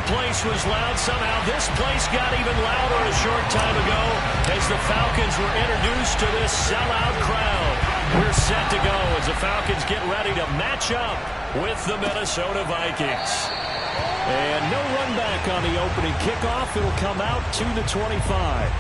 place was loud. Somehow this place got even louder a short time ago as the Falcons were introduced to this sellout crowd. We're set to go as the Falcons get ready to match up with the Minnesota Vikings. And no run back on the opening kickoff. It'll come out to the 25.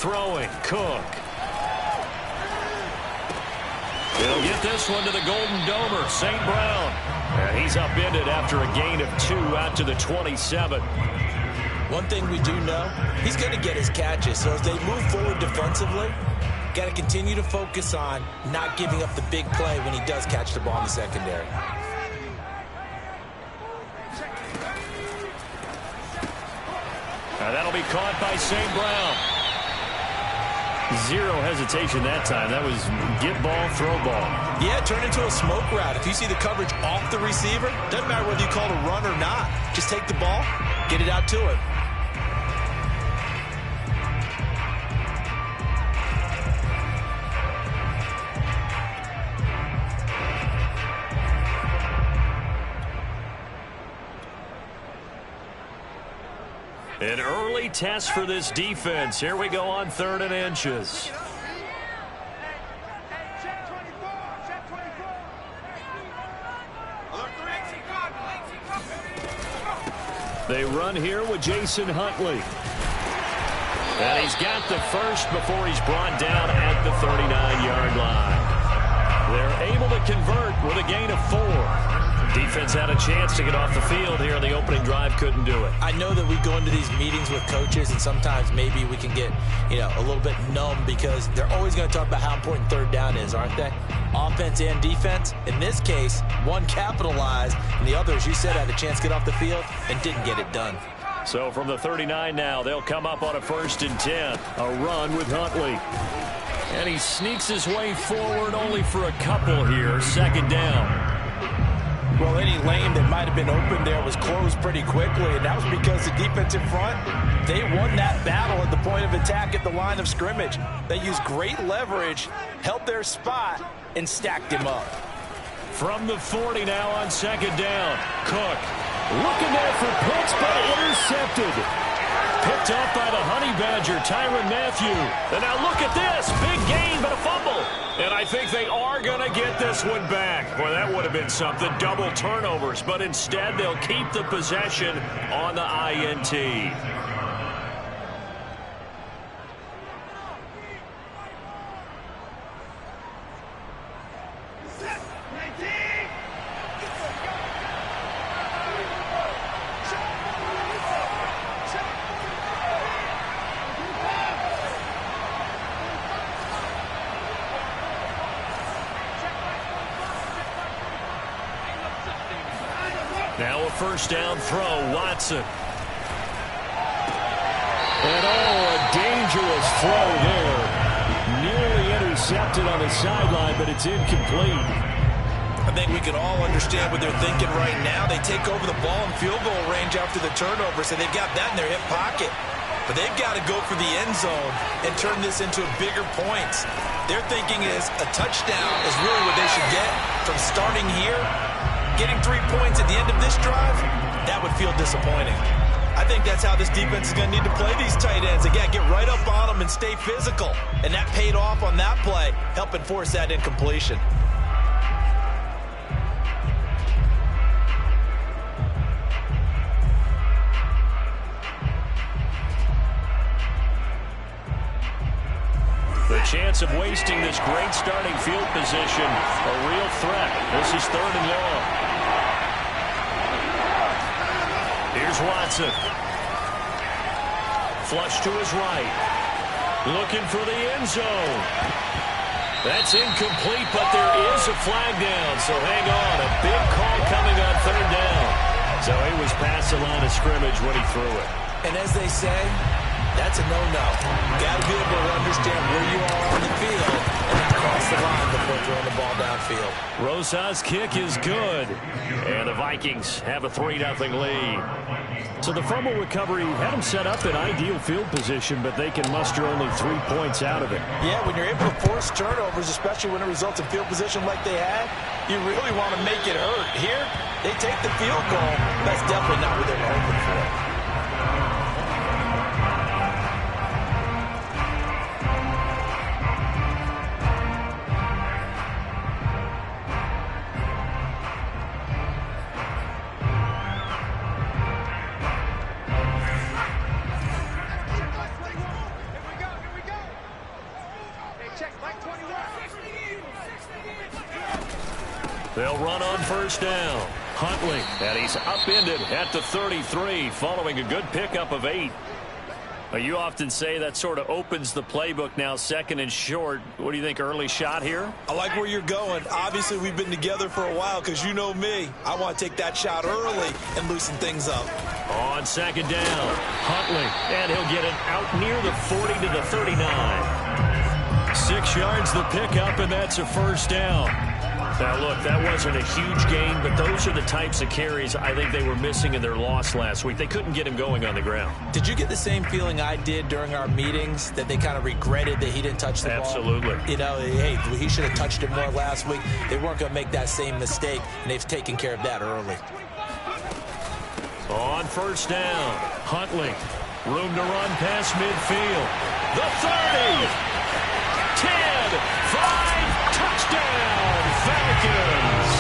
Throwing, Cook. He'll get this one to the Golden Domer, St. Brown. And he's upended after a gain of 2 out to the 27. One thing we do know, he's going to get his catches. So as they move forward defensively, got to continue to focus on not giving up the big play when he does catch the ball in the secondary. That'll be caught by St. Brown. Zero hesitation that time. That was get ball, throw ball. Yeah, turn into a smoke route. If you see the coverage off the receiver, doesn't matter whether you call it a run or not. Just take the ball, get it out to him. An early test for this defense. Here we go on 3rd and inches. They run here with Jason Huntley. And he's got the first before he's brought down at the 39-yard line. They're able to convert with a gain of 4. Defense had a chance to get off the field here. The opening drive couldn't do it. I know that we go into these meetings with coaches, and sometimes maybe we can get, a little bit numb because they're always going to talk about how important 3rd down is, aren't they? Offense and defense. In this case, one capitalized, and the other, as you said, had a chance to get off the field and didn't get it done. So from the 39 now, they'll come up on a 1st and 10. A run with Huntley. And he sneaks his way forward only for a couple here. 2nd down. Well, any lane that might have been open there was closed pretty quickly, and that was because the defense in front, they won that battle at the point of attack at the line of scrimmage. They used great leverage, held their spot, and stacked him up. From the 40 now on 2nd down. Cook looking there for Pitts, but intercepted. Picked up by the Honey Badger, Tyrann Mathieu. And now look at this. Big gain, but a fumble. And I think they are going to get this one back. Boy, that would have been something. Double turnovers. But instead, they'll keep the possession on the INT. Now a 1st down throw, Watson. And a dangerous throw there. Nearly intercepted on the sideline, but it's incomplete. I think we can all understand what they're thinking right now. They take over the ball in field goal range after the turnover, so they've got that in their hip pocket. But they've got to go for the end zone and turn this into bigger points. Their thinking is a touchdown is really what they should get from starting here. Getting 3 points at the end of this drive, that would feel disappointing. I think that's how this defense is going to need to play these tight ends. Again, get right up on them and stay physical. And that paid off on that play, helping force that incompletion. The chance of wasting this great starting field position, a real threat. This is 3rd and long. Here's Watson. Flush to his right. Looking for the end zone. That's incomplete, but there is a flag down, so hang on. A big call coming on third down. So he was past the line of scrimmage when he threw it. And as they say, that's a no-no. Got to be able to understand where you are on the field and then cross the line before throwing the ball downfield. Rosas' kick is good, and the Vikings have a 3-0 lead. So the fumble recovery had them set up in ideal field position, but they can muster only 3 points out of it. Yeah, when you're able to force turnovers, especially when it results in field position like they had, you really want to make it hurt. Here, they take the field goal. That's definitely not what they were hoping for. They'll run on first down. Huntley, and he's upended at the 33 following a good pickup of 8. You often say that sort of opens the playbook now, second and short. What do you think, early shot here? I like where you're going. Obviously, we've been together for a while because you know me. I want to take that shot early and loosen things up. On second down, Huntley, and he'll get it out near the 40 to the 39. 6 yards the pickup, and that's a first down. Now, look, that wasn't a huge gain, but those are the types of carries I think they were missing in their loss last week. They couldn't get him going on the ground. Did you get the same feeling I did during our meetings, that they kind of regretted that he didn't touch the ball? Absolutely. You know, hey, he should have touched it more last week. They weren't going to make that same mistake, and they've taken care of that early. On first down, Huntley. Room to run past midfield. The 30. 10. 5. Touchdown. Falcons.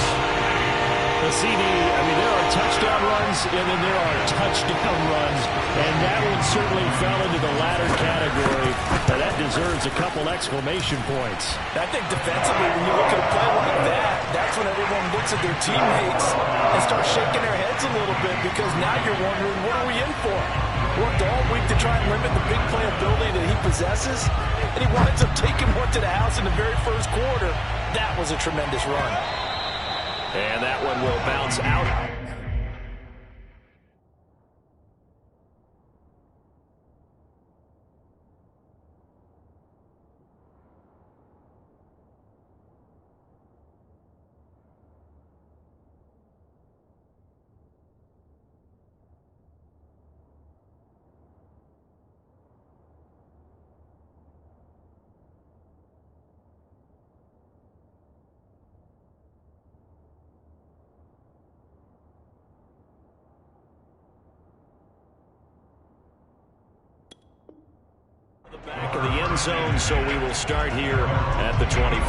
The CD, I mean, there are touchdown runs, and then there are touchdown runs, and that one certainly fell into the latter category. Now, that deserves a couple exclamation points. I think defensively, when you look at a play like that, that's when everyone looks at their teammates and starts shaking their heads a little bit, because now you're wondering, what are we in for? Worked all week to try and limit the big play ability that he possesses, and he winds up taking one to the house in the very first quarter. That was a tremendous run. And that one will bounce out. Back of the end zone, so we will start here at the 25.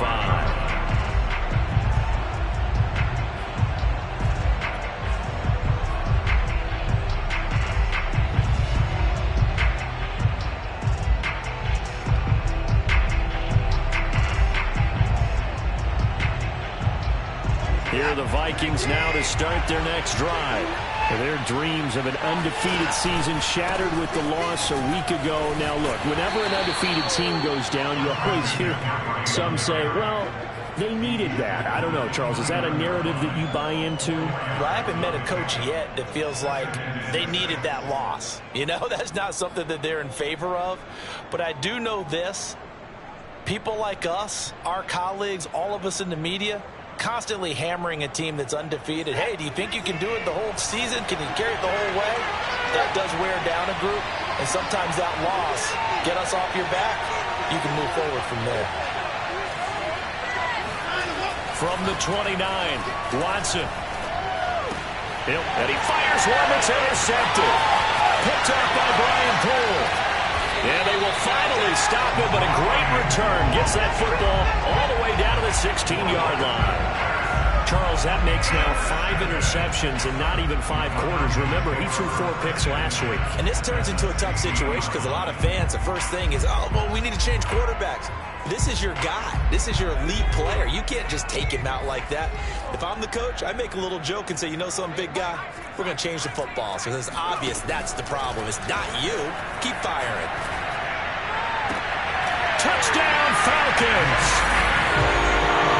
Here are the Vikings now to start their next drive. Their dreams of an undefeated season shattered with the loss a week ago. Now, look, whenever an undefeated team goes down, you always hear some say, well, they needed that. I don't know, Charles. Is that a narrative that you buy into? Well, I haven't met a coach yet that feels like they needed that loss. You know, that's not something that they're in favor of. But I do know this. People like us, our colleagues, all of us in the media, constantly hammering a team that's undefeated. Hey, do you think you can do it the whole season? Can you carry it the whole way? That does wear down a group, and sometimes that loss, get us off your back, you can move forward from there. From the 29, Watson. And he fires one that's intercepted. Picked up by Brian Poole. And they will finally stop him, but a great return. Gets that football all the way down to the 16-yard line. Charles, that makes now 5 interceptions in not even 5 quarters. Remember, he threw 4 picks last week. And this turns into a tough situation because a lot of fans, the first thing is, oh, well, we need to change quarterbacks. This is your guy. This is your elite player. You can't just take him out like that. If I'm the coach, I make a little joke and say, you know something, big guy? We're going to change the football. So it's obvious that's the problem. It's not you. Keep firing. Touchdown, Falcons.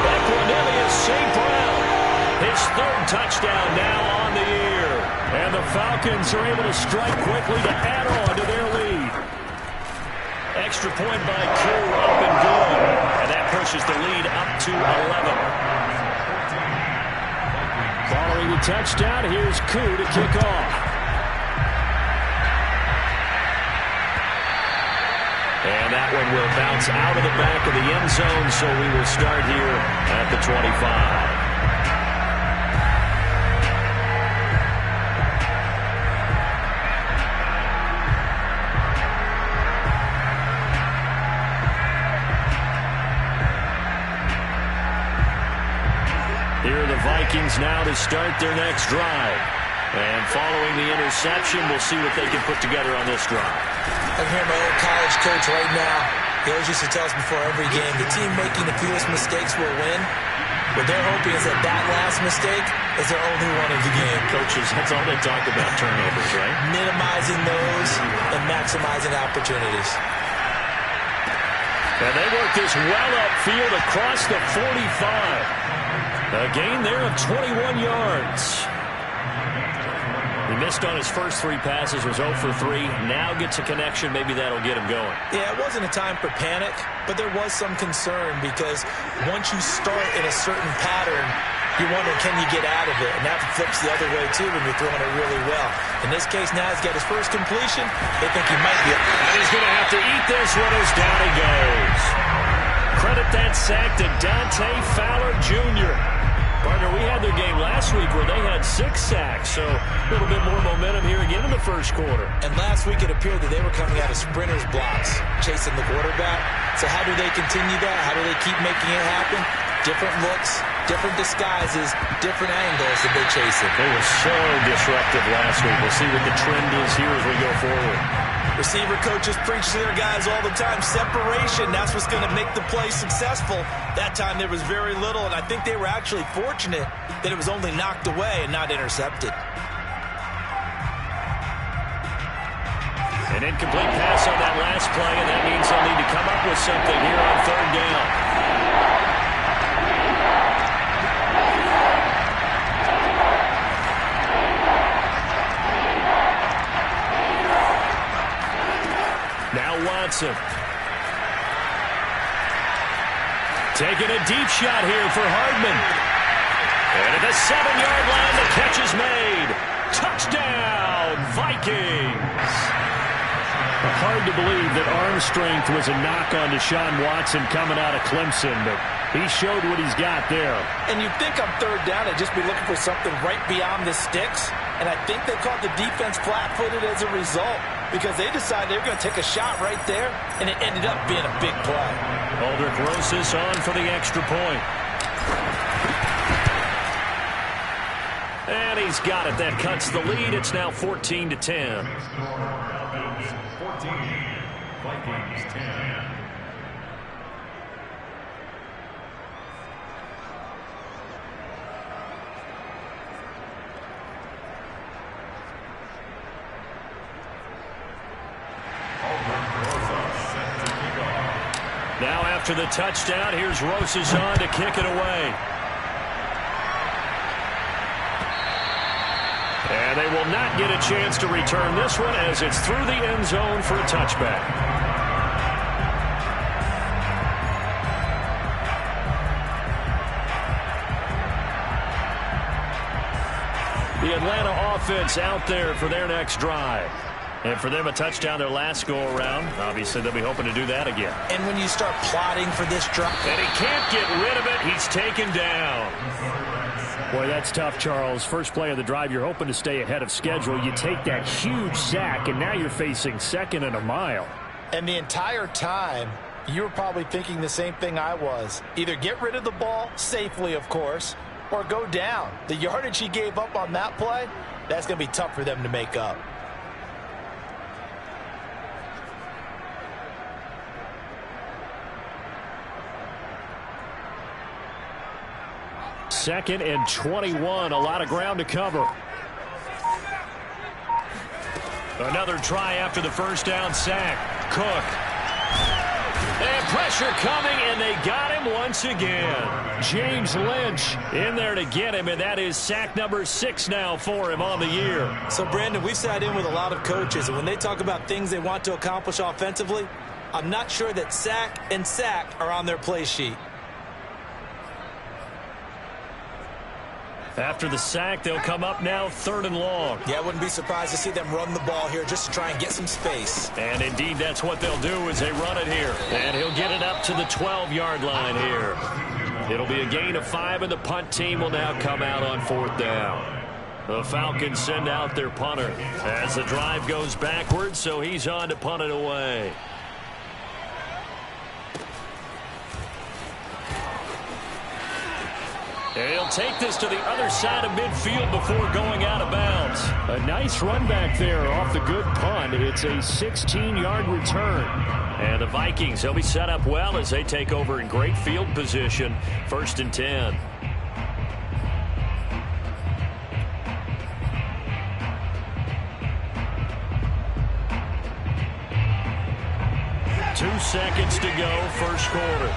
Equinemius St. Brown, his third touchdown now on the year. And the Falcons are able to strike quickly to add on to their lead. Extra point by Koo, up and good. And that pushes the lead up to 11. Following the touchdown, here's Koo to kick off. And that one will bounce out of the back of the end zone, so we will start here at the 25. Here are the Vikings now to start their next drive. And following the interception, we'll see what they can put together on this drive. I can hear my old college coach right now. He always used to tell us before every game, the team making the fewest mistakes will win. What they're hoping is that that last mistake is their only one of the game. Coaches, that's all they talk about, turnovers, right? Minimizing those and maximizing opportunities. And they work this well upfield across the 45. A gain there of 21 yards. He missed on his first 3 passes, was 0 for 3. Now gets a connection. Maybe that'll get him going. Yeah, it wasn't a time for panic, but there was some concern because once you start in a certain pattern, you wonder, can you get out of it? And that flips the other way, too, when you're throwing it really well. In this case, now he's got his first completion. They think he might be. And he's going to have to eat this one as down he goes. Credit that sack to Dante Fowler Jr. Partner, we had their game last week where they had 6 sacks, so a little bit more momentum here again in the first quarter. And last week it appeared that they were coming out of sprinters blocks, chasing the quarterback. So how do they continue that? How do they keep making it happen? Different looks, different disguises, different angles that they chase it. They were so disruptive last week. We'll see what the trend is here as we go forward. Receiver coaches preach to their guys all the time. Separation, that's what's going to make the play successful. That time there was very little, and I think they were actually fortunate that it was only knocked away and not intercepted. An incomplete pass on that last play, and that means they'll need to come up with something here on 3rd down. Now Watson. Taking a deep shot here for Hardman. And at the 7-yard line, the catch is made. Touchdown, Vikings. Hard to believe that arm strength was a knock on Deshaun Watson coming out of Clemson, but he showed what he's got there. And you'd think on 3rd down they'd just be looking for something right beyond the sticks. And I think they caught the defense flat-footed as a result because they decided they were going to take a shot right there, and it ended up being a big play. Aldrich Rosas on for the extra point. And he's got it. That cuts the lead. It's now 14-10. 14, Vikings 10. Now after the touchdown, here's Rosas on to kick it away. And they will not get a chance to return this one as it's through the end zone for a touchback. The Atlanta offense out there for their next drive. And for them, a touchdown their last go-around. Obviously, they'll be hoping to do that again. And when you start plotting for this drive. And he can't get rid of it. He's taken down. Boy, that's tough, Charles. First play of the drive, you're hoping to stay ahead of schedule. You take that huge sack, and now you're facing 2nd and a mile. And the entire time, you were probably thinking the same thing I was. Either get rid of the ball, safely, of course, or go down. The yardage he gave up on that play, that's going to be tough for them to make up. 2nd and 21. A lot of ground to cover. Another try after the first down sack. Cook. And pressure coming, and they got him once again. James Lynch in there to get him, and that is sack number 6 now for him on the year. So, Brandon, we've sat in with a lot of coaches, and when they talk about things they want to accomplish offensively, I'm not sure that sack and sack are on their play sheet. After the sack, they'll come up now 3rd and long. Yeah, I wouldn't be surprised to see them run the ball here just to try and get some space. And indeed, that's what they'll do as they run it here. And he'll get it up to the 12-yard line here. It'll be a gain of 5, and the punt team will now come out on 4th down. The Falcons send out their punter as the drive goes backwards, so he's on to punt it away. He'll take this to the other side of midfield before going out of bounds. A nice run back there off the good punt. It's a 16-yard return. And the Vikings, they'll be set up well as they take over in great field position. 1st and 10. Two seconds to go, first quarter.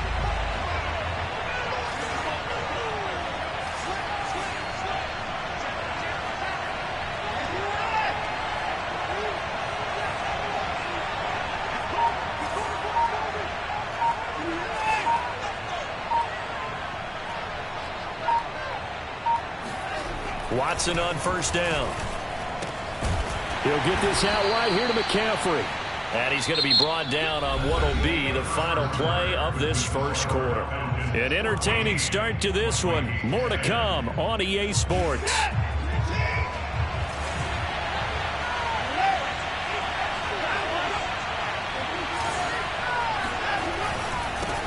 Watson on 1st down. He'll get this out wide here to McCaffrey. And he's going to be brought down on what will be the final play of this first quarter. An entertaining start to this one. More to come on EA Sports.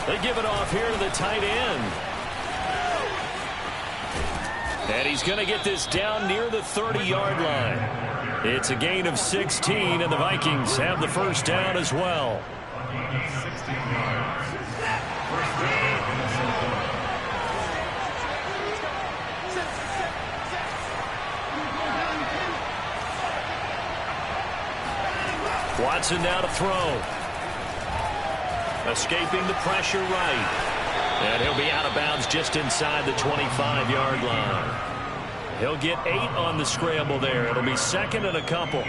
They give it off here to the tight end. And he's going to get this down near the 30-yard line. It's a gain of 16, and the Vikings have the first down as well. Watson now to throw. Escaping the pressure right. And he'll be out of bounds just inside the 25-yard line. He'll get 8 on the scramble there. It'll be 2nd and a couple.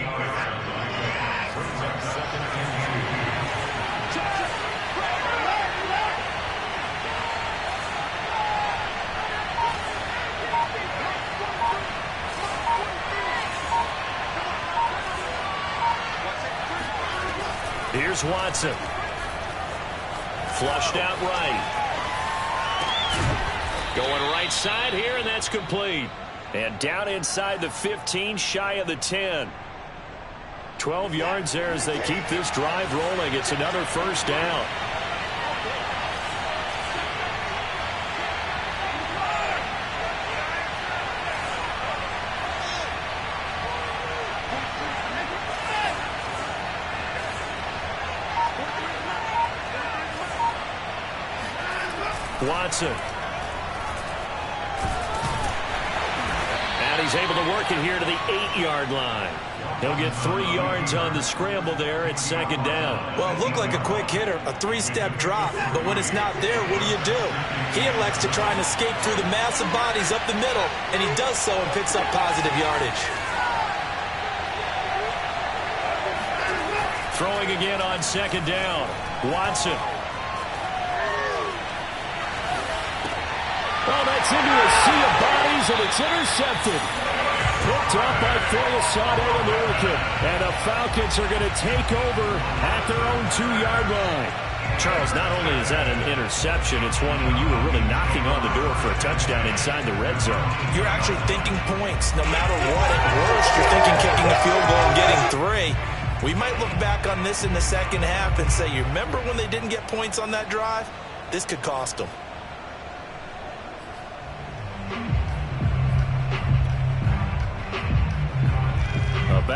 Here's Watson. Flushed out right. Going right side here, and that's complete. And down inside the 15, shy of the 10. 12 yards there as they keep this drive rolling. It's another first down. Watson. And he's able to work it here to the 8-yard line. He'll get 3 yards on the scramble there at 2nd down. Well, it looked like a quick hitter, a 3-step drop, but when it's not there, what do? He elects to try and escape through the massive bodies up the middle, and he does so and picks up positive yardage. Throwing again on 2nd down. Watson. Oh, that's into a sea of bodies, and it's intercepted. Picked up by Philosade American. And the Falcons are going to take over at their own 2-yard line. Charles, not only is that an interception, it's one when you were really knocking on the door for a touchdown inside the red zone. You're actually thinking points no matter what. At worst, you're thinking kicking a field goal and getting 3. We might look back on this in the second half and say, you remember when they didn't get points on that drive? This could cost them.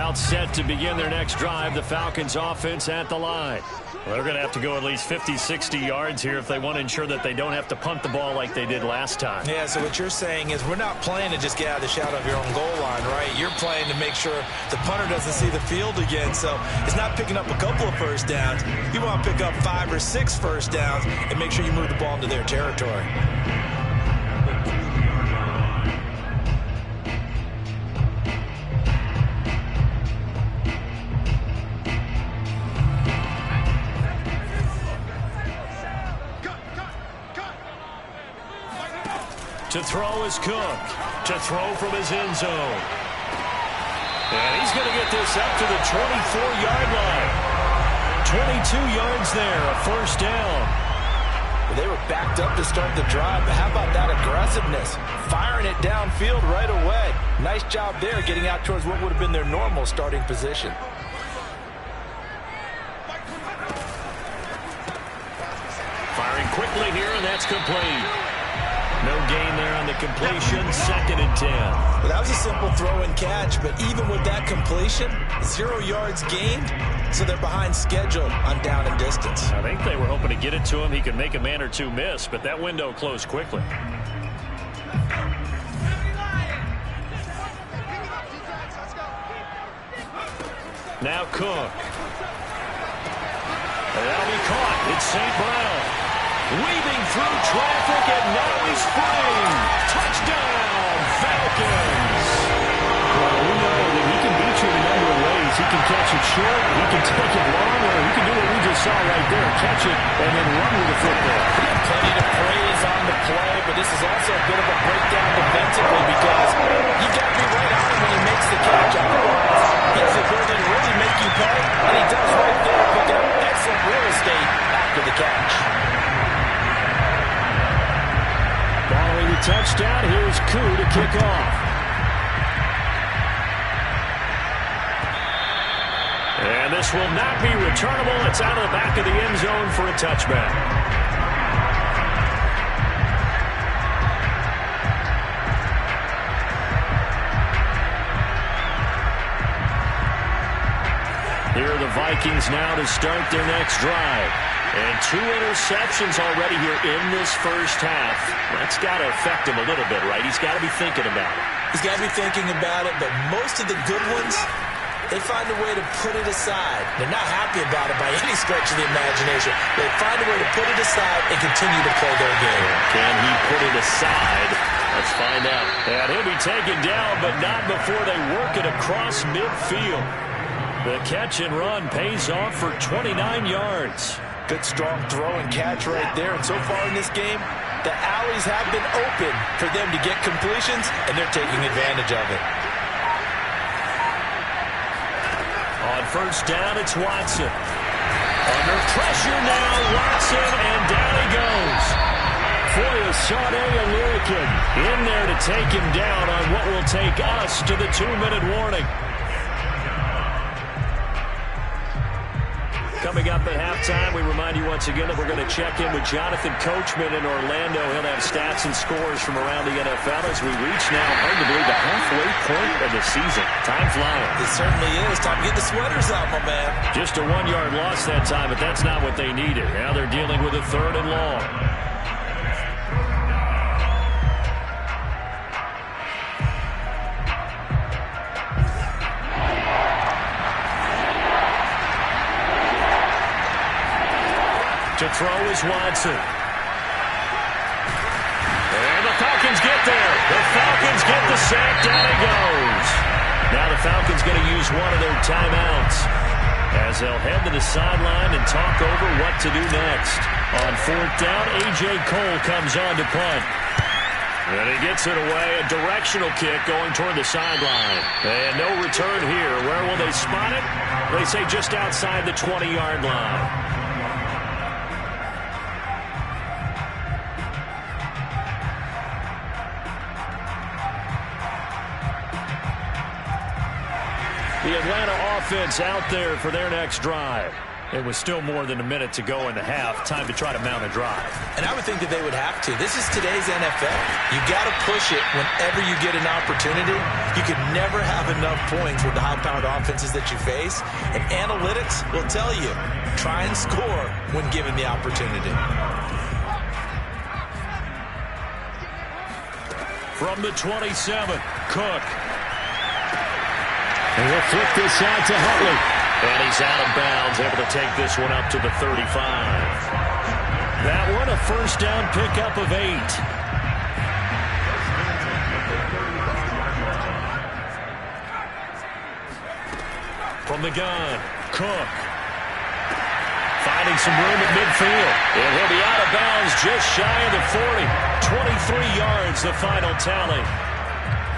About set to begin their next drive, the Falcons offense at the line. Well, they're going to have to go at least 50, 60 yards here if they want to ensure that they don't have to punt the ball like they did last time. Yeah, so what you're saying is we're not playing to just get out of the shadow of your own goal line, right? You're playing to make sure the punter doesn't see the field again. So it's not picking up a couple of first downs. You want to pick up 5 or 6 first downs and make sure you move the ball into their territory. To throw is Cook. To throw from his end zone. And he's going to get this up to the 24-yard line. 22 yards there, a first down. Well, they were backed up to start the drive, but how about that aggressiveness? Firing it downfield right away. Nice job there getting out towards what would have been their normal starting position. Firing quickly here, and that's complete. No gain there on the completion, 2nd and 10. Well, that was a simple throw and catch, but even with that completion, 0 yards gained, so they're behind schedule on down and distance. I think they were hoping to get it to him. He could make a man or two miss, but that window closed quickly. Now Cook. And that'll be caught. It's St. Brown. Weaving through traffic, and now he's free. Touchdown, Falcons. Well, we know that he can beat you in a number of ways. He can catch it short, he can take it long, or he can do what we just saw right there, catch it and then run with the football. Plenty to praise on the play, but this is also a bit of a breakdown defensively because you've got to be right on him when he makes the catch. Otherwise, he has the ability to really make you pay, and he does right there, picking up excellent real estate after the catch. Following the touchdown, here's Koo to kick off. And this will not be returnable. It's out of the back of the end zone for a touchback. Here are the Vikings now to start their next drive. And 2 interceptions already here in this first half. That's got to affect him a little bit, right? He's got to be thinking about it. He's got to be thinking about it, but most of the good ones, they find a way to put it aside. They're not happy about it by any stretch of the imagination. They find a way to put it aside and continue to play their game. Can he put it aside? Let's find out. And he'll be taken down, but not before they work it across midfield. The catch and run pays off for 29 yards. Good strong throw and catch right there. And so far in this game, the alleys have been open for them to get completions, and they're taking advantage of it. On first down, it's Watson. Under pressure now, Watson, and down he goes. Foyesade Alurican in there to take him down on what will take us to the 2-minute warning. Coming up at halftime, we remind you once again that we're going to check in with Jonathan Coachman in Orlando. He'll have stats and scores from around the NFL as we reach now, hard to believe, the halfway point of the season. Time flying. It certainly is. Time to get the sweaters out, my man. Just a 1-yard loss that time, but that's not what they needed. Now they're dealing with a 3rd and long. To throw is Watson. And the Falcons get there. The Falcons get the sack. Down he goes. Now the Falcons going to use one of their timeouts as they'll head to the sideline and talk over what to do next. On 4th down, A.J. Cole comes on to punt. And he gets it away. A directional kick going toward the sideline. And no return here. Where will they spot it? They say just outside the 20-yard line. The Atlanta offense out there for their next drive. It was still more than a minute to go in the half. Time to try to mount a drive. And I would think that they would have to. This is today's NFL. You got to push it whenever you get an opportunity. You can never have enough points with the high-powered offenses that you face. And analytics will tell you, try and score when given the opportunity. From the 27, Cook. And he'll flip this out to Huntley. And he's out of bounds, able to take this one up to the 35. That one a first down pickup of 8. From the gun, Cook. Finding some room at midfield. And he'll be out of bounds just shy of the 40. 23 yards, the final tally.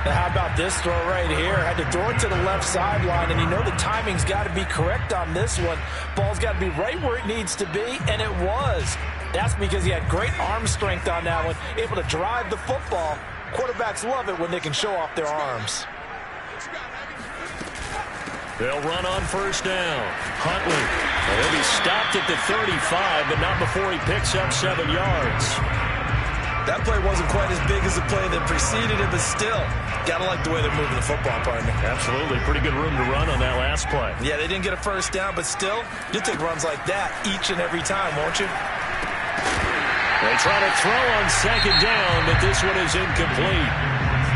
How about this throw right here? Had to throw it to the left sideline, and you know the timing's got to be correct on this one. Ball's got to be right where it needs to be, and it was. That's because he had great arm strength on that one, able to drive the football. Quarterbacks love it when they can show off their arms. They'll run on first down. Huntley. He'll be stopped at the 35, but not before he picks up 7 yards. That play wasn't quite as big as the play that preceded it, but still, got to like the way they're moving the football, partner. Absolutely. Pretty good room to run on that last play. Yeah, they didn't get a first down, but still, you'll take runs like that each and every time, won't you? They try to throw on second down, but this one is incomplete.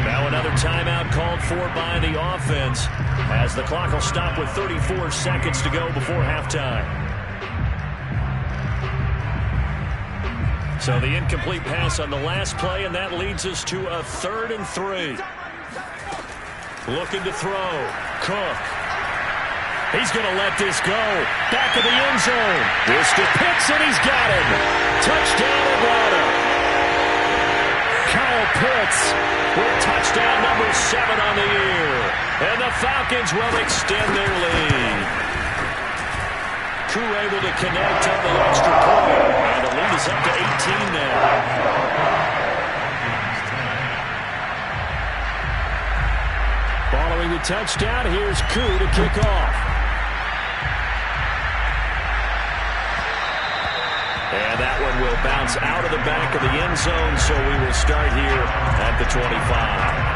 Now another timeout called for by the offense as the clock will stop with 34 seconds to go before halftime. So the incomplete pass on the last play, and that leads us to a 3rd and 3. Looking to throw. Cook. He's going to let this go. Back of the end zone. This to Pitts, and he's got him. Touchdown, Atlanta. Kyle Pitts with touchdown number 7 on the year. And the Falcons will extend their lead. Crew able to connect on the extra point. And the lead is up to 18 now. Following the touchdown, here's Crew to kick off. And that one will bounce out of the back of the end zone, so we will start here at the 25.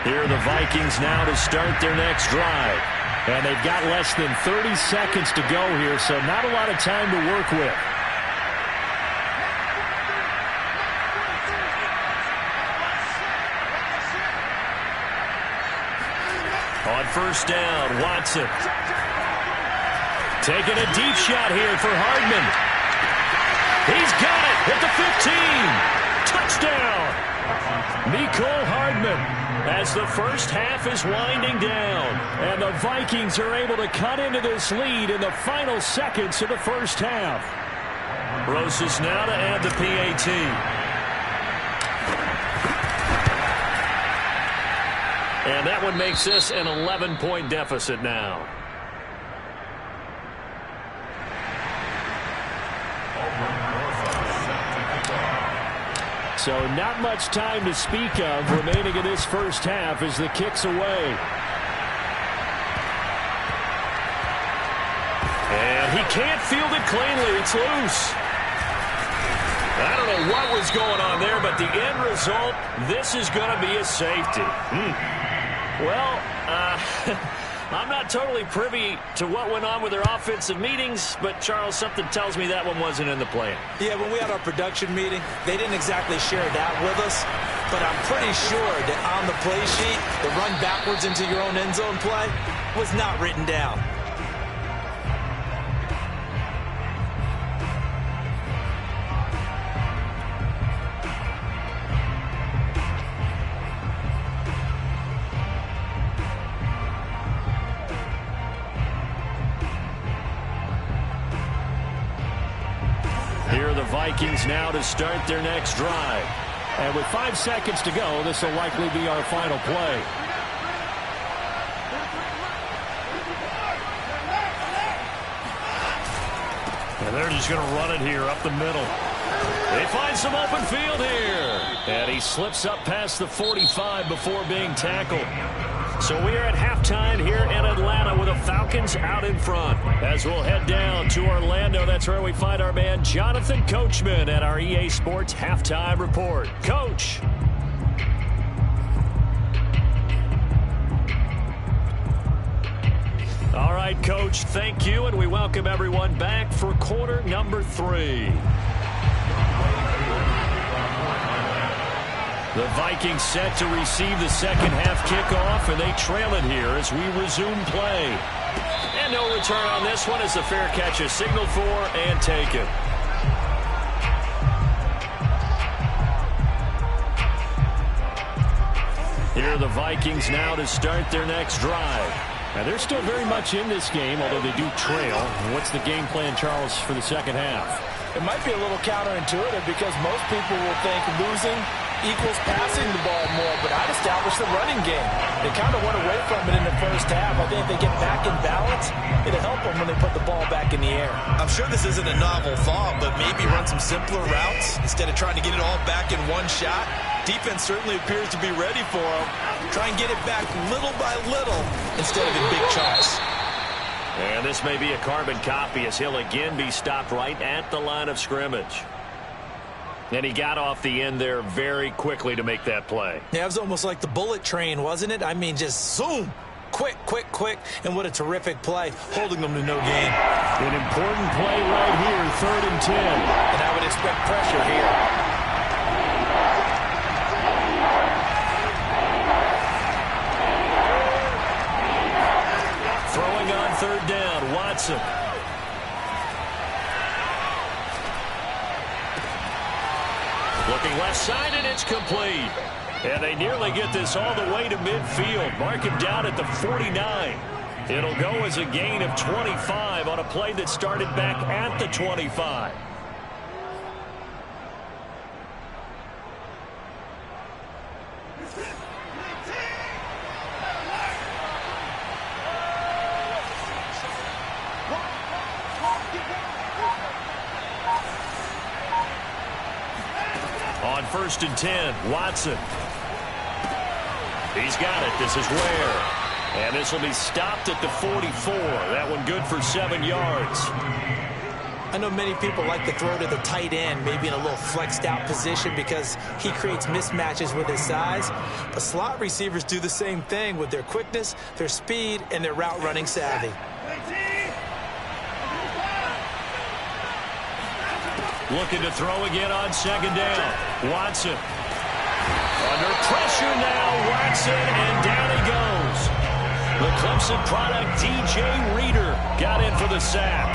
Here are the Vikings now to start their next drive. And they've got less than 30 seconds to go here, so not a lot of time to work with. On first down, Watson. Taking a deep shot here for Hardman. He's got it at the 15. Touchdown. Mecole Hardman. As the first half is winding down, and the Vikings are able to cut into this lead in the final seconds of the first half. Rosas now to add the PAT. And that one makes this an 11-point deficit now. So not much time to speak of remaining in this first half as the kick's away. And he can't field it cleanly. It's loose. I don't know what was going on there, but the end result, this is going to be a safety. Well, I'm not totally privy to what went on with their offensive meetings, but, Charles, something tells me that one wasn't in the plan. Yeah, when we had our production meeting, they didn't exactly share that with us, but I'm pretty sure that on the play sheet, the run backwards into your own end zone play was not written down. Vikings now to start their next drive. And with 5 seconds to go, this will likely be our final play. And they're just going to run it here up the middle. They find some open field here. And he slips up past the 45 before being tackled. So we are at halftime here in Atlanta with the Falcons out in front. As we'll head down to Orlando, that's where we find our man Jonathan Coachman at our EA Sports Halftime Report. Coach. All right, Coach, thank you, and we welcome everyone back for quarter number 3. The Vikings set to receive the second half kickoff, and they trail it here as we resume play. And no return on this one as the fair catch is signaled for and taken. Here are the Vikings now to start their next drive. Now, they're still very much in this game, although they do trail. What's the game plan, Charles, for the second half? It might be a little counterintuitive because most people will think losing equals passing the ball more, but I'd establish the running game. They kind of went away from it in the first half. I think if they get back in balance, it'll help them when they put the ball back in the air. I'm sure this isn't a novel thought, but maybe run some simpler routes instead of trying to get it all back in one shot. Defense certainly appears to be ready for them. Try and get it back little by little instead of in big chunks. And this may be a carbon copy as he'll again be stopped right at the line of scrimmage. And he got off the end there very quickly to make that play. Yeah, it was almost like the bullet train, wasn't it? I mean, just zoom. Quick, quick, quick. And what a terrific play, holding them to no gain. An important play right here, 3rd and 10. And I would expect pressure here. Throwing on 3rd down, Watson. Looking left side, and it's complete. And they nearly get this all the way to midfield. Mark him down at the 49. It'll go as a gain of 25 on a play that started back at the 25. On 1st and 10, Watson. He's got it. This is Ware. And this will be stopped at the 44. That one good for 7 yards. I know many people like to throw to the tight end, maybe in a little flexed out position because he creates mismatches with his size. But slot receivers do the same thing with their quickness, their speed, and their route running savvy. Looking to throw again on 2nd down. Watson. Under pressure now, Watson, and down he goes. The Clemson product, DJ Reader, got in for the sack.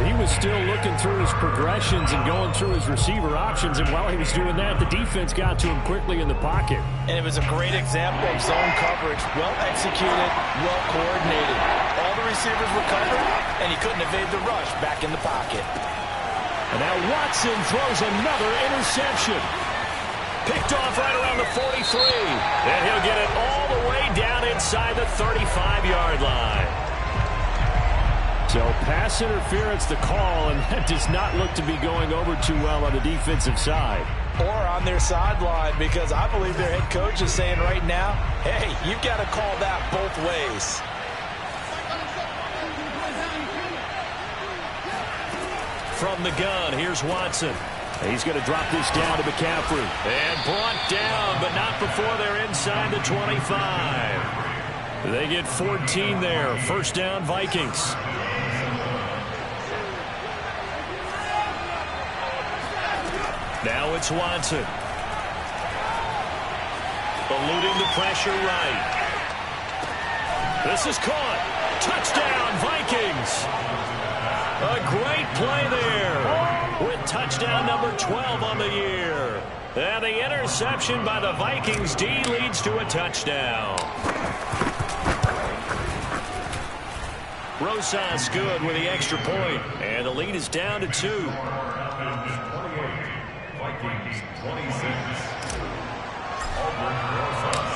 He was still looking through his progressions and going through his receiver options, and while he was doing that, the defense got to him quickly in the pocket. And it was a great example of zone coverage. Well executed, well coordinated. All the receivers were covered, and he couldn't evade the rush back in the pocket. And now Watson throws another interception. Picked off right around the 43. And he'll get it all the way down inside the 35-yard line. So pass interference the call, and that does not look to be going over too well on the defensive side. Or on their sideline, because I believe their head coach is saying right now, hey, you've got to call that both ways. From the gun, here's Watson. He's going to drop this down to McCaffrey. And brought down, but not before they're inside the 25. They get 14 there. 1st down, Vikings. Now it's Watson. Eluding the pressure right. This is caught. Touchdown, Vikings. A great play there with touchdown number 12 on the year. And the interception by the Vikings D leads to a touchdown. Rosas good with the extra point, and the lead is down to 2.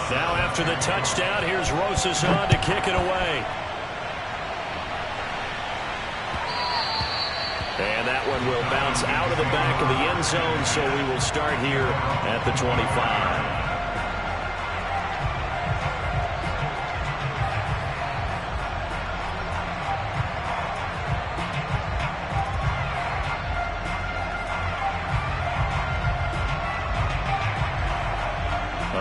Now after the touchdown, here's Rosas on to kick it away. And that one will bounce out of the back of the end zone, so we will start here at the 25.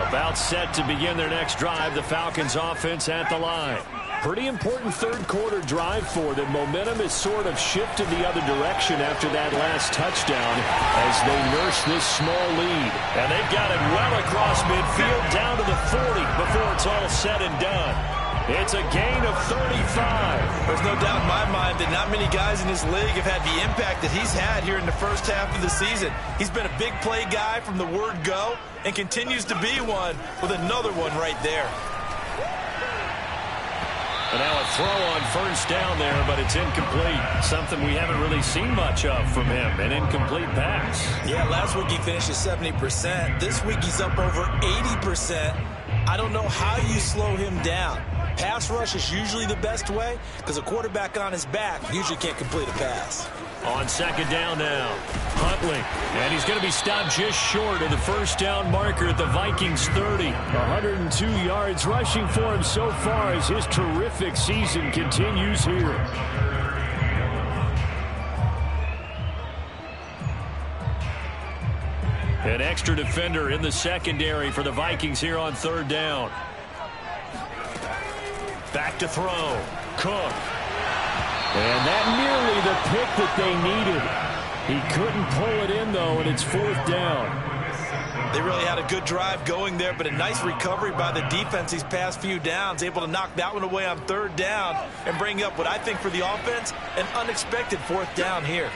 About set to begin their next drive, the Falcons offense at the line. Pretty important third quarter drive for them. Momentum has sort of shifted the other direction after that last touchdown as they nurse this small lead. And they've got it well across midfield down to the 40 before it's all said and done. It's a gain of 35. There's no doubt in my mind that not many guys in this league have had the impact that he's had here in the first half of the season. He's been a big play guy from the word go and continues to be one with another one right there. And now a throw on first down there, but it's incomplete. Something we haven't really seen much of from him, an incomplete pass. Yeah, last week he finished at 70%. This week he's up over 80%. I don't know how you slow him down. Pass rush is usually the best way because a quarterback on his back usually can't complete a pass. On second down now, Huntley. And he's going to be stopped just short of the first down marker at the Vikings 30. 102 yards rushing for him so far as his terrific season continues here. An extra defender in the secondary for the Vikings here on third down. Back to throw. Cook. And that nearly the pick that they needed. He couldn't pull it in, though, and it's fourth down. They really had a good drive going there, but a nice recovery by the defense these past few downs, able to knock that one away on third down and bring up what I think for the offense, an unexpected fourth down here.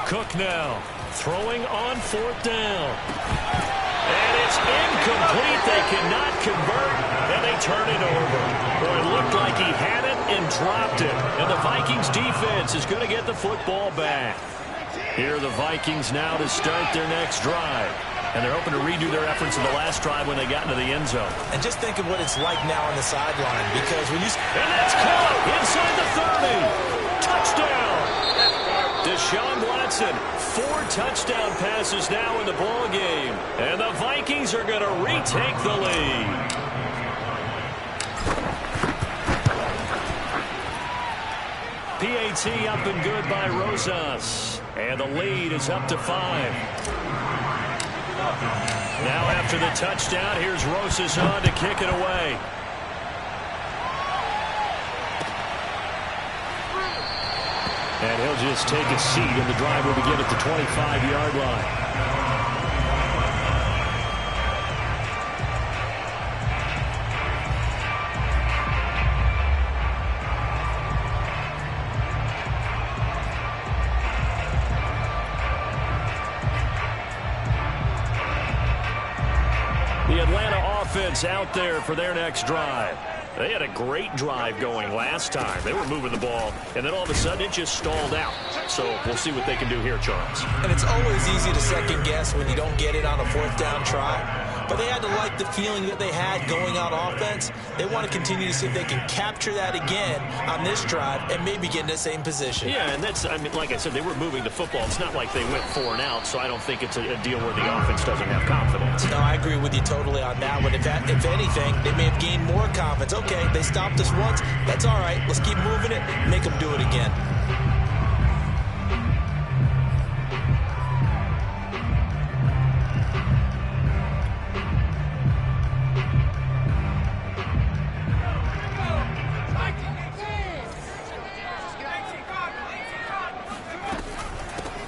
Cook now. Throwing on fourth down. And it's incomplete. They cannot convert, and they turn it over. Boy, it looked like he had it and dropped it. And the Vikings defense is going to get the football back. Here are the Vikings now to start their next drive. And they're hoping to redo their efforts in the last drive when they got into the end zone. And just think of what it's like now on the sideline, because when you... And that's caught inside the 30. Touchdown. Deshaun Watson, 4 touchdown passes now in the ball game. And the Vikings are going to retake the lead. PAT up and good by Rosas. And the lead is up to 5. Now after the touchdown, here's Rosas on to kick it away. And he'll just take a seat, and the drive will begin at the 25-yard line. The Atlanta offense out there for their next drive. They had a great drive going last time. They were moving the ball, and then all of a sudden it just stalled out. So we'll see what they can do here, Charles. And it's always easy to second guess when you don't get it on a fourth down try. But they had to like the feeling that they had going out offense. They want to continue to see if they can capture that again on this drive and maybe get in the same position. Yeah, and that's, I mean, like I said, they were moving the football. It's not like they went 4 and out, so I don't think it's a deal where the offense doesn't have confidence. No, I agree with you totally on that one. If anything, they may have gained more confidence. Okay, they stopped us once. That's all right. Let's keep moving it. Make them do it again.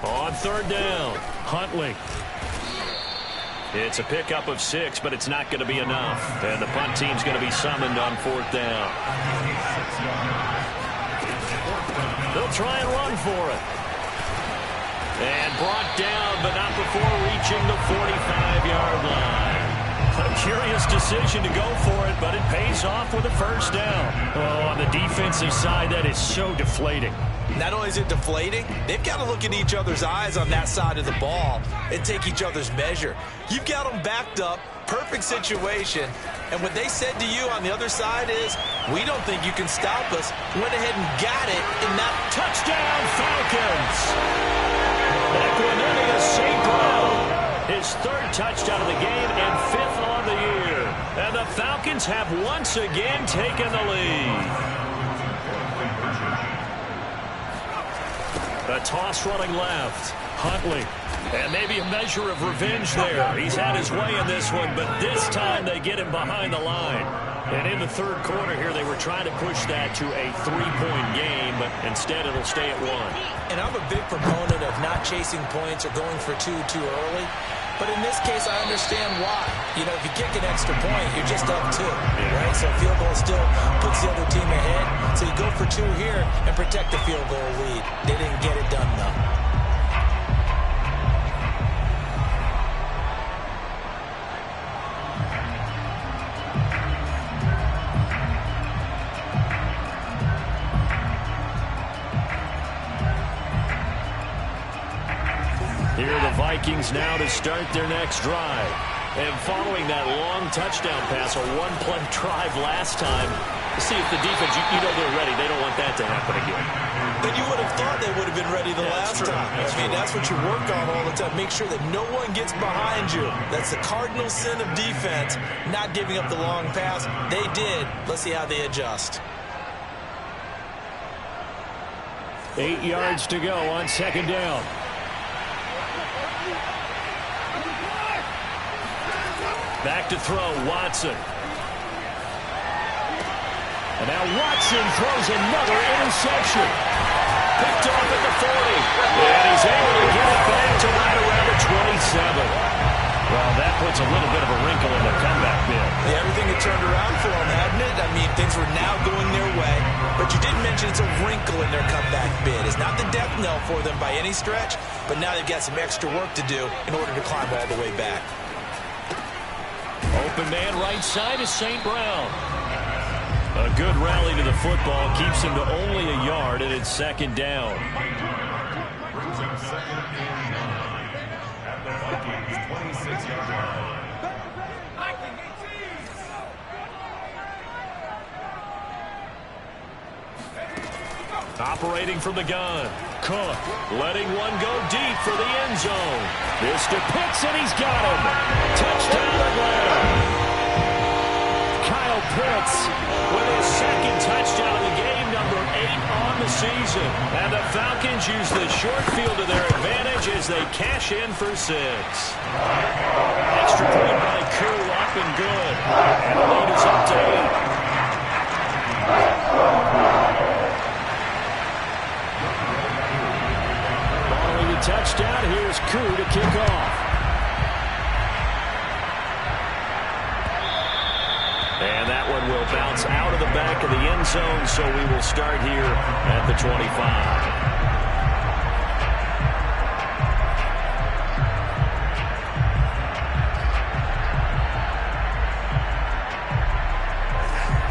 On third down, Huntley. It's a pickup of 6, but it's not going to be enough. And the punt team's going to be summoned on fourth down. They'll try and run for it. And brought down, but not before reaching the 45-yard line. I'm curious Careless decision to go for it, but it pays off with a first down. Oh, on the defensive side, that is so deflating. Not only is it deflating, they've got to look in each other's eyes on that side of the ball and take each other's measure. You've got them backed up, perfect situation, and what they said to you on the other side is, we don't think you can stop us. Went ahead and got it in that touchdown, Falcons. Equanimeous St. Brown. His third touchdown of the game and fifth on the year. And the Falcons have once again taken the lead. A toss running left. Huntley. And maybe a measure of revenge there. He's had his way in this one, but this time they get him behind the line. And in the third quarter here, they were trying to push that to a 3-point game, but instead it'll stay at 1. And I'm a big proponent of not chasing points or going for two too early. But in this case, I understand why. You know, if you kick an extra point, you're just up 2, right? So field goal still puts the other team ahead. So you go for 2 here and protect the field goal lead. They didn't get it done, though. Here are the Vikings now to start their next drive. And following that long touchdown pass, a one-play drive last time, to see if the defense, you know they're ready. They don't want that to happen again. But you would have thought they would have been ready the last time. That's what you work on all the time. Make sure that no one gets behind you. That's the cardinal sin of defense, not giving up the long pass. They did. Let's see how they adjust. 8 yards to go on second down. Back to throw, Watson. And now Watson throws another interception. Picked off at the 40. And he's able to get it back to right around the 27. Well, that puts a little bit of a wrinkle in the comeback bid. Yeah, everything had turned around for them, hadn't it? I mean, things were now going their way. But you did mention it's a wrinkle in their comeback bid. It's not the death knell for them by any stretch, but now they've got some extra work to do in order to climb all the way back. Open man right side is St. Brown. A good rally to the football keeps him to only a yard, and it's second down. Operating from the gun. Cook letting one go deep for the end zone. This to Pitts, and he's got him. Touchdown Atlanta. Kyle Pitts with his second touchdown of the game, number 8 on the season. And the Falcons use the short field to their advantage as they cash in for 6. Extra point by Koo, up and good. And the lead is up to 8. Touchdown. Here's Koo to kick off. And that one will bounce out of the back of the end zone, so we will start here at the 25.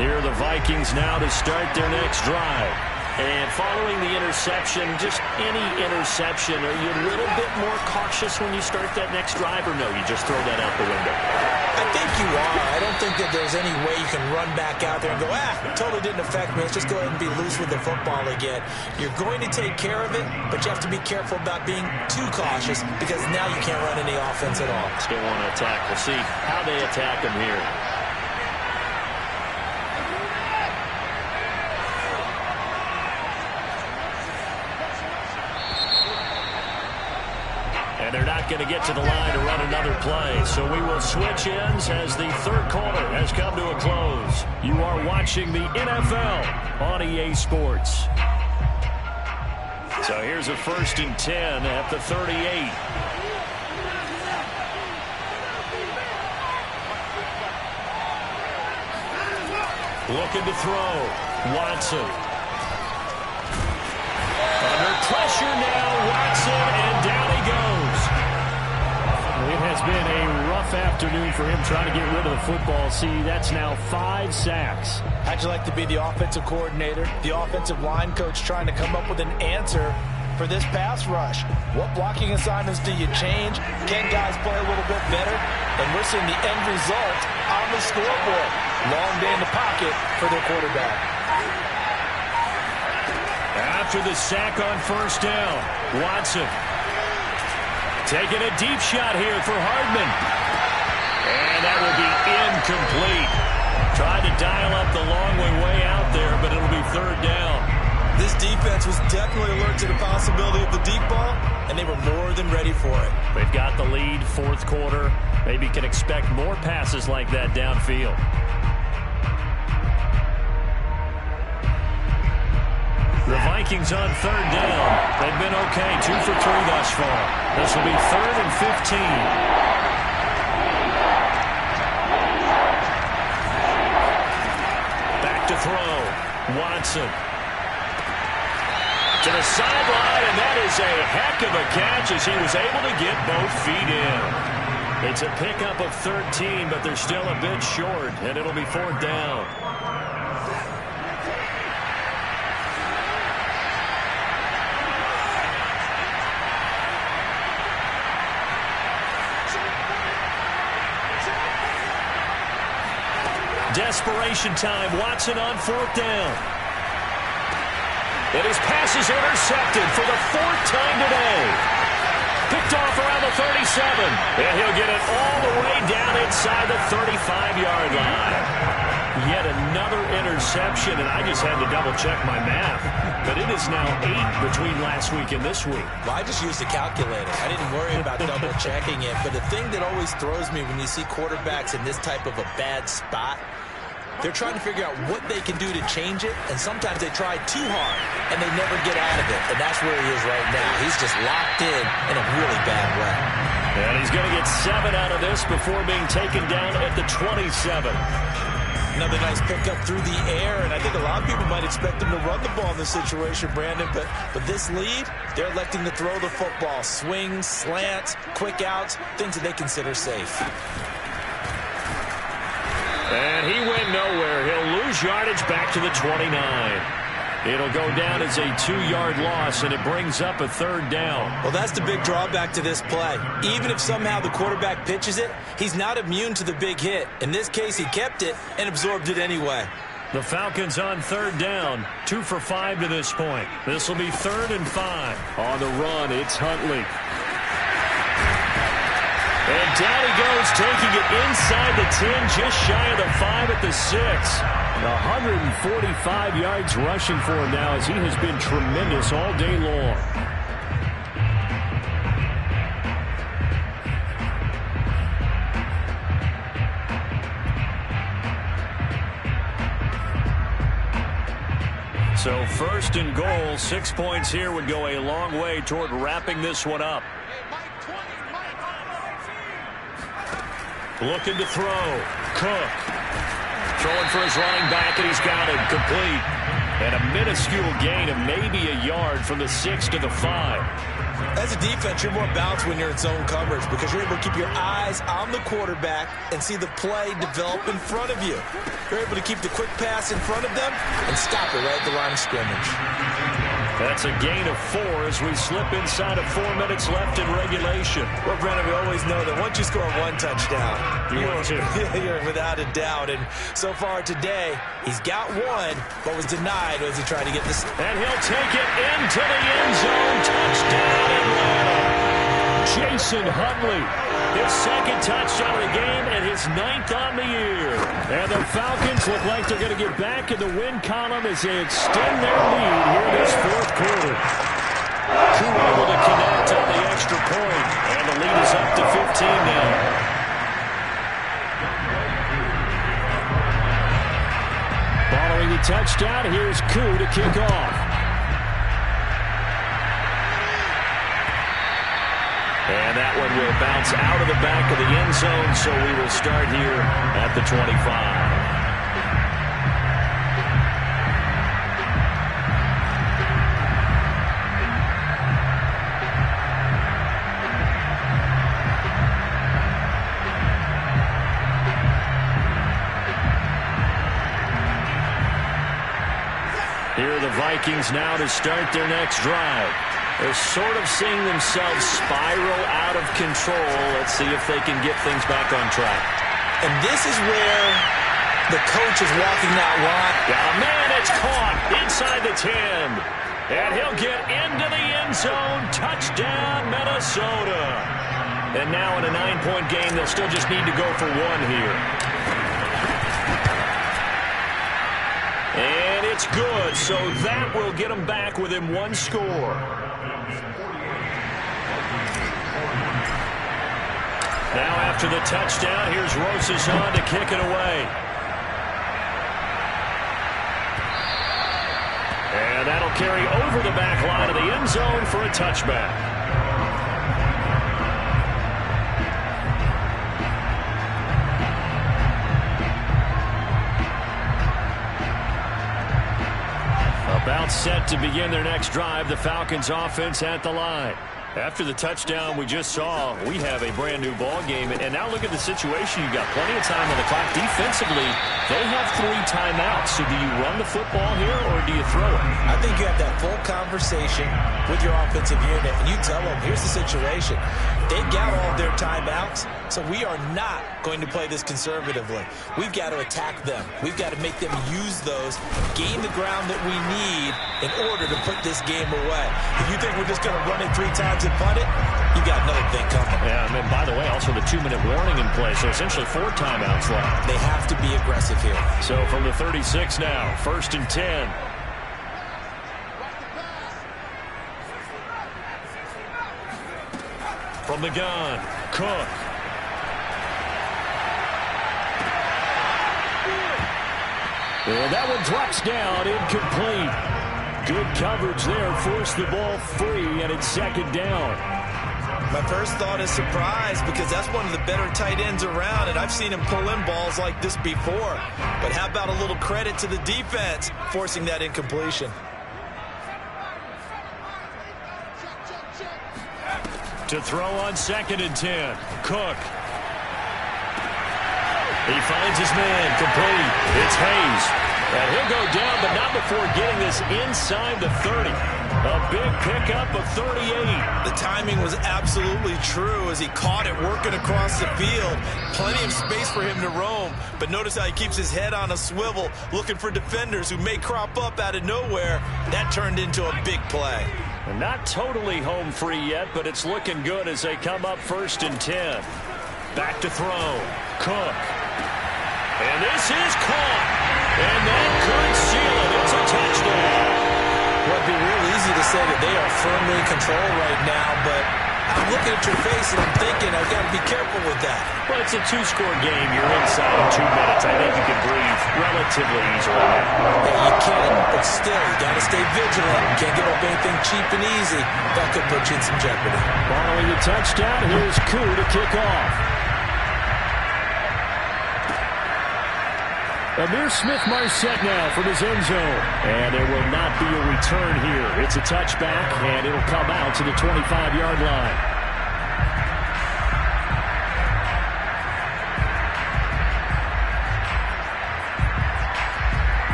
Here are the Vikings now to start their next drive. And following the interception, just any interception, are you a little bit more cautious when you start that next drive, or no, you just throw that out the window? I think you are. I don't think that there's any way you can run back out there and go, it totally didn't affect me. Let's just go ahead and be loose with the football again. You're going to take care of it, but you have to be careful about being too cautious because now you can't run any offense at all. Still want to attack. We'll see how they attack them here. And they're not going to get to the line to run another play. So we will switch ends as the third quarter has come to a close. You are watching the NFL on EA Sports. So here's a 1st and 10 at the 38. Looking to throw. Watson. Under pressure now, Watson, and down he goes. We has been a rough afternoon for him trying to get rid of the football. See, that's now 5 sacks. How'd you like to be the offensive coordinator, the offensive line coach trying to come up with an answer for this pass rush? What blocking assignments do you change? Can guys play a little bit better? And we're seeing the end result on the scoreboard. Long day in the pocket for their quarterback. After the sack on first down, Watson taking a deep shot here for Hardman. And that will be incomplete. Tried to dial up the long way out there, but it'll be third down. This defense was definitely alert to the possibility of the deep ball, and they were more than ready for it. They've got the lead, fourth quarter. Maybe can expect more passes like that downfield. The Vikings on third down. They've been okay, 2 for 3 thus far. This will be 3rd and 15. Back to throw. Watson. To the sideline, and that is a heck of a catch as he was able to get both feet in. It's a pickup of 13, but they're still a bit short, and it'll be 4th down. Desperation time. Watson on 4th down. And his pass is intercepted for the 4th time today. Picked off around the 37. And he'll get it all the way down inside the 35-yard line. Yet another interception, and I just had to double-check my math. But it is now 8 between last week and this week. Well, I just used a calculator. I didn't worry about double-checking it. But the thing that always throws me when you see quarterbacks in this type of a bad spot, they're trying to figure out what they can do to change it, and sometimes they try too hard, and they never get out of it. And that's where he is right now. He's just locked in a really bad way. And he's going to get 7 out of this before being taken down at the 27. Another nice pickup through the air, and I think a lot of people might expect him to run the ball in this situation, Brandon, but this lead, they're electing to throw the football. Swings, slants, quick outs, things that they consider safe. And he went nowhere. He'll lose yardage back to the 29. It'll go down as a 2-yard loss, and it brings up a 3rd down. Well, that's the big drawback to this play. Even if somehow the quarterback pitches it, he's not immune to the big hit. In this case, he kept it and absorbed it anyway. The Falcons on 3rd down, 2 for 5 to this point. This will be 3rd and 5. On the run, it's Huntley. And down he goes, taking it inside the 10, just shy of the 5 at the 6. 145 yards rushing for him now as he has been tremendous all day long. So 1st and goal, 6 points here would go a long way toward wrapping this one up. Looking to throw. Cook. Throwing for his running back, and he's got it. Complete. And a minuscule gain of maybe a yard from the 6 to the 5. As a defense, you're more balanced when you're in zone coverage because you're able to keep your eyes on the quarterback and see the play develop in front of you. You're able to keep the quick pass in front of them and stop it right at the line of scrimmage. That's a gain of 4 as we slip inside of 4 minutes left in regulation. Well, Brennan, we always know that once you score 1 touchdown, you're without a doubt. And so far today, he's got 1, but was denied as he tried to get this. And he'll take it into the end zone. Touchdown, Atlanta. Jason Huntley, his 2nd touchdown of the game and his 9th on the year. And the Falcons look like they're going to get back in the win column as they extend their lead here in this 4th quarter. Koo able to connect on the extra point, and the lead is up to 15 now. Following the touchdown, here's Koo to kick off. And that one will bounce out of the back of the end zone, so we will start here at the 25. Here are the Vikings now to start their next drive. They're sort of seeing themselves spiral out of control. Let's see if they can get things back on track. And this is where the coach is walking that line. Yeah, man, it's caught inside the 10. And he'll get into the end zone. Touchdown, Minnesota. And now in a 9-point game, they'll still just need to go for one here. And it's good, so that will get them back within one score. Now after the touchdown, here's Rosas on to kick it away. And that'll carry over the back line of the end zone for a touchback. About set to begin their next drive, the Falcons offense at the line. After the touchdown we just saw, we have a brand new ball game. And now look at the situation. You've got plenty of time on the clock. Defensively, they have 3 timeouts. So do you run the football here or do you throw it? I think you have that full conversation with your offensive unit, and you tell them, here's the situation. They got all their timeouts, so we are not going to play this conservatively. We've got to attack them. We've got to make them use those, gain the ground that we need in order to put this game away. If you think we're just going to run it 3 times and punt it, you got another thing coming. Yeah, and by the way, also the 2-minute warning in play, so essentially 4 timeouts left. They have to be aggressive here. So from the 36 now, 1st and 10. From the gun, Cook. And that one drops down, incomplete. Good coverage there, forced the ball free, and it's 2nd down. My first thought is surprise, because that's one of the better tight ends around, and I've seen him pull in balls like this before. But how about a little credit to the defense forcing that incompletion? To throw on 2nd and 10, Cook. He finds his man, complete. It's Hayes. And he'll go down, but not before getting this inside the 30. A big pickup of 38. The timing was absolutely true as he caught it working across the field. Plenty of space for him to roam, but notice how he keeps his head on a swivel, looking for defenders who may crop up out of nowhere. That turned into a big play. Not totally home free yet, but it's looking good as they come up 1st and 10. Back to throw. Cook. And this is caught. And that could seal it. It's a touchdown. Well, it'd be real easy to say that they are firmly in control right now, but I'm looking at your face and I'm thinking I've got to be careful with that. Well, it's a 2-score game. You're inside in 2 minutes. I think you can breathe relatively easily. Yeah, you can, but still, you got to stay vigilant. You can't give up anything cheap and easy. That could put you in some jeopardy. Following the touchdown, here's Koo to kick off. Amir Smith-Marset now from his end zone. And there will not be a return here. It's a touchback, and it'll come out to the 25-yard line.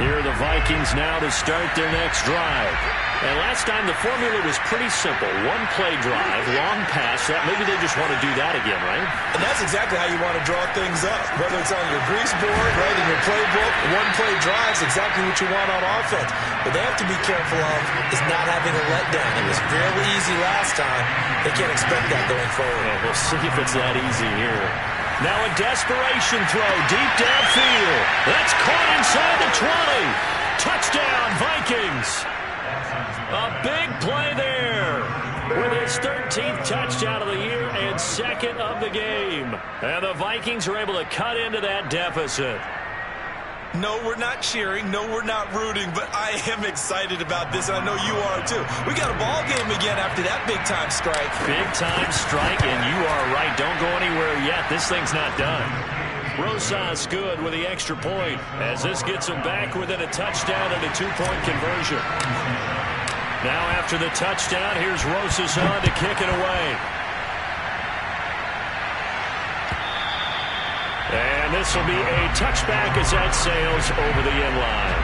Here are the Vikings now to start their next drive. And last time the formula was pretty simple. 1-play drive, long pass. Maybe they just want to do that again, right? And that's exactly how you want to draw things up. Whether it's on your grease board, right, in your playbook, 1-play drive is exactly what you want on offense. But they have to be careful of is not having a letdown. It was fairly easy last time. They can't expect that going forward. Well, we'll see if it's that easy here. Now a desperation throw deep downfield. That's caught inside the 20. Touchdown, Vikings. A big play there with his 13th touchdown of the year and 2nd of the game. And the Vikings are able to cut into that deficit. No, we're not cheering. No, we're not rooting. But I am excited about this. I know you are, too. We got a ball game again after that big-time strike. Big-time strike, and you are right. Don't go anywhere yet. This thing's not done. Rosas good with the extra point as this gets him back within a touchdown and a 2-point conversion. Now after the touchdown, here's Rosas on to kick it away. this will be a touchback as that sails over the end line.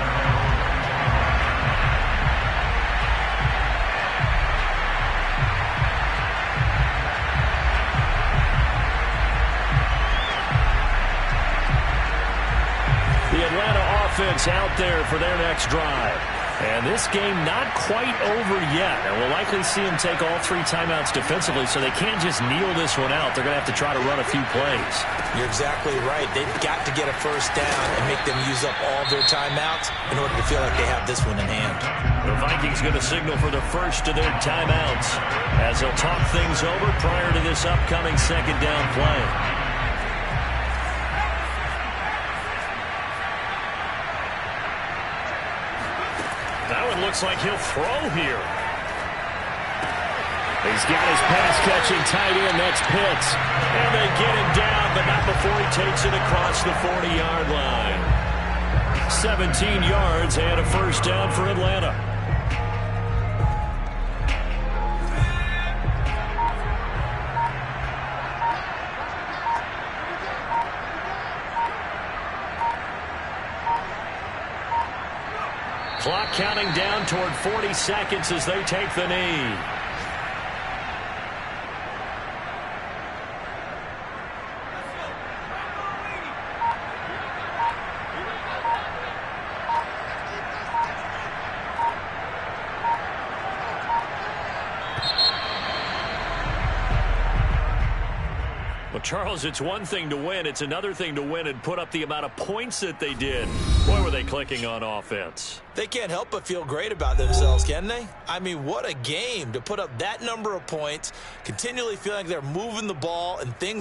The Atlanta offense out there for their next drive. And this game not quite over yet. And we'll likely see them take all 3 timeouts defensively, so they can't just kneel this one out. They're going to have to try to run a few plays. You're exactly right. They've got to get a first down and make them use up all their timeouts in order to feel like they have this one in hand. The Vikings going to signal for the first of their timeouts as they'll talk things over prior to this upcoming second down play. That one looks like he'll throw here. He's got his pass-catching tight end. That's Pitts. And they get him down, but not before he takes it across the 40-yard line. 17 yards and a first down for Atlanta. Clock counting down toward 40 seconds as they take the knee. Well, Charles, it's one thing to win. It's another thing to win and put up the amount of points that they did. Boy, were they clicking on offense. They can't help but feel great about themselves, can they? I mean, what a game to put up that number of points, continually feeling like they're moving the ball and things